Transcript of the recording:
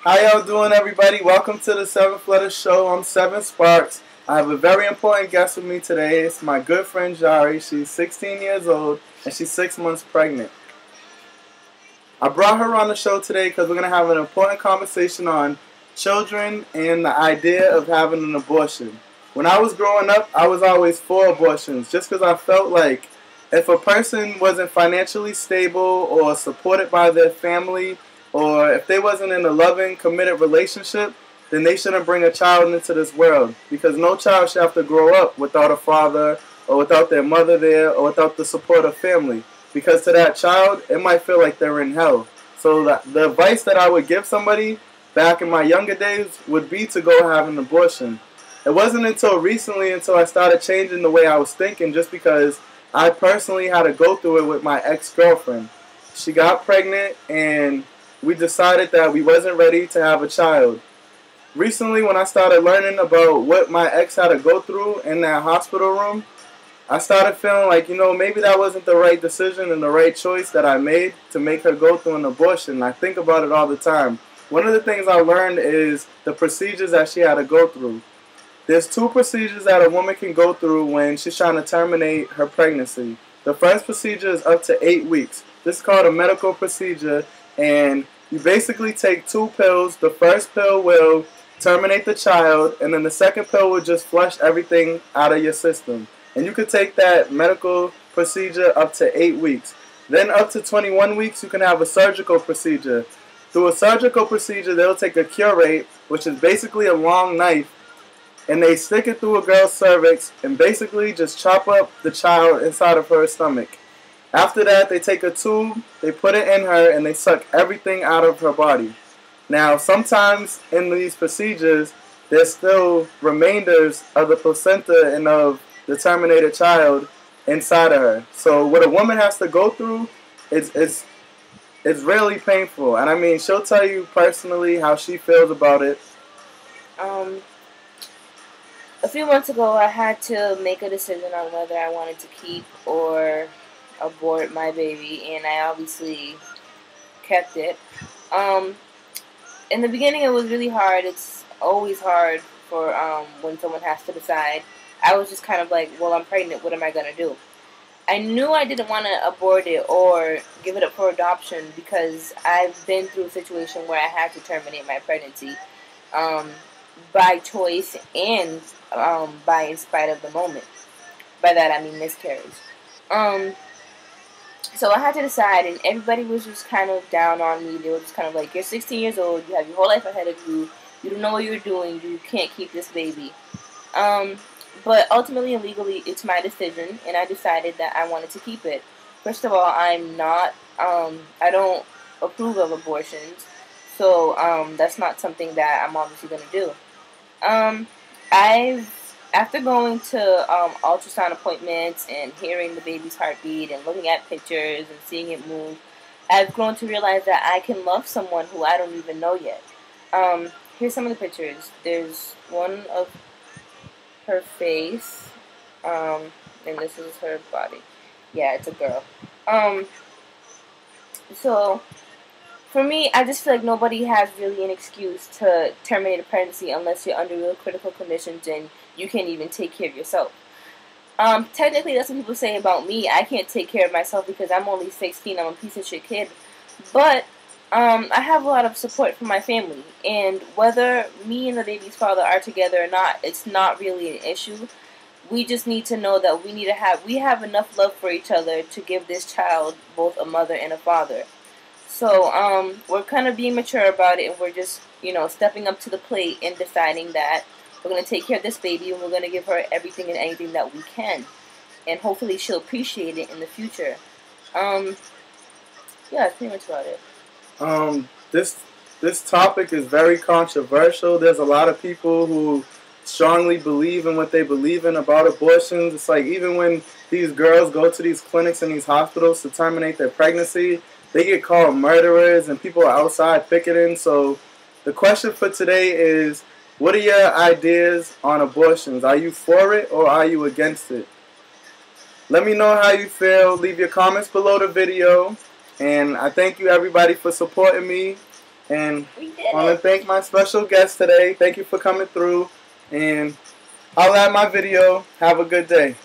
How y'all doing, everybody? Welcome to the Seventh Letter Show. I'm Seven Sparks. I have a very important guest with me today. It's my good friend Jari. She's 16 years old and she's 6 months pregnant. I brought her on the show today because we're going to have an important conversation on children and the idea of having an abortion. When I was growing up, I was always for abortions just because I felt like if a person wasn't financially stable or supported by their family, or if they wasn't in a loving, committed relationship, then they shouldn't bring a child into this world, because no child should have to grow up without a father or without their mother there or without the support of family, because to that child it might feel like they're in hell. So the advice that I would give somebody back in my younger days would be to go have an abortion. It wasn't until recently until I started changing the way I was thinking, just because I personally had to go through it with my ex-girlfriend. She got pregnant and we decided that we wasn't ready to have a child. Recently, when I started learning about what my ex had to go through in that hospital room, I started feeling like, maybe that wasn't the right decision and the right choice that I made to make her go through an abortion. I think about it all the time. One of the things I learned is the procedures that she had to go through. There's two procedures that a woman can go through when she's trying to terminate her pregnancy. The first procedure is up to 8 weeks. This is called a medical procedure, and you basically take 2 pills. The first pill will terminate the child, and then the second pill will just flush everything out of your system. And you could take that medical procedure up to 8 weeks. Then up to 21 weeks, you can have a surgical procedure. Through a surgical procedure, they'll take a curate, which is basically a long knife, and they stick it through a girl's cervix and basically just chop up the child inside of her stomach. After that, they take a tube, they put it in her, and they suck everything out of her body. Now, sometimes in these procedures, there's still remainders of the placenta and of the terminated child inside of her. So what a woman has to go through is really painful. And I mean, she'll tell you personally how she feels about it. A few months ago, I had to make a decision on whether I wanted to keep or abort my baby, and I obviously kept it. In the beginning, it was really hard. It's always hard for when someone has to decide. I was just kind of like, well, I'm pregnant. What am I going to do? I knew I didn't want to abort it or give it up for adoption, because I've been through a situation where I had to terminate my pregnancy by choice and by in spite of the moment. By that, I mean miscarriage. So I had to decide, and everybody was just kind of down on me. They were just kind of like, you're 16 years old, you have your whole life ahead of you, you don't know what you're doing, you can't keep this baby. But ultimately and legally, it's my decision, and I decided that I wanted to keep it. First of all, I don't approve of abortions, so that's not something that I'm obviously going to do. After going to ultrasound appointments and hearing the baby's heartbeat and looking at pictures and seeing it move, I've grown to realize that I can love someone who I don't even know yet. Here's some of the pictures. There's one of her face, and this is her body. Yeah, it's a girl. So for me, I just feel like nobody has really an excuse to terminate a pregnancy unless you're under real critical conditions and you can't even take care of yourself. Technically, that's what people say about me. I can't take care of myself because I'm only 16. I'm a piece of shit kid. But I have a lot of support from my family. And whether me and the baby's father are together or not, it's not really an issue. We just need to know that we have enough love for each other to give this child both a mother and a father. So we're kind of being mature about it, and we're just, stepping up to the plate and deciding that we're going to take care of this baby, and we're going to give her everything and anything that we can. And hopefully she'll appreciate it in the future. Yeah, that's pretty much about it. This topic is very controversial. There's a lot of people who strongly believe in what they believe in about abortions. It's like, even when these girls go to these clinics and these hospitals to terminate their pregnancy, they get called murderers and people are outside picketing. So the question for today is, what are your ideas on abortions? Are you for it or are you against it? Let me know how you feel. Leave your comments below the video. And I thank you, everybody, for supporting me. And We did I want to it. thank my special guest today. Thank you for coming through. And I'll add my video. Have a good day.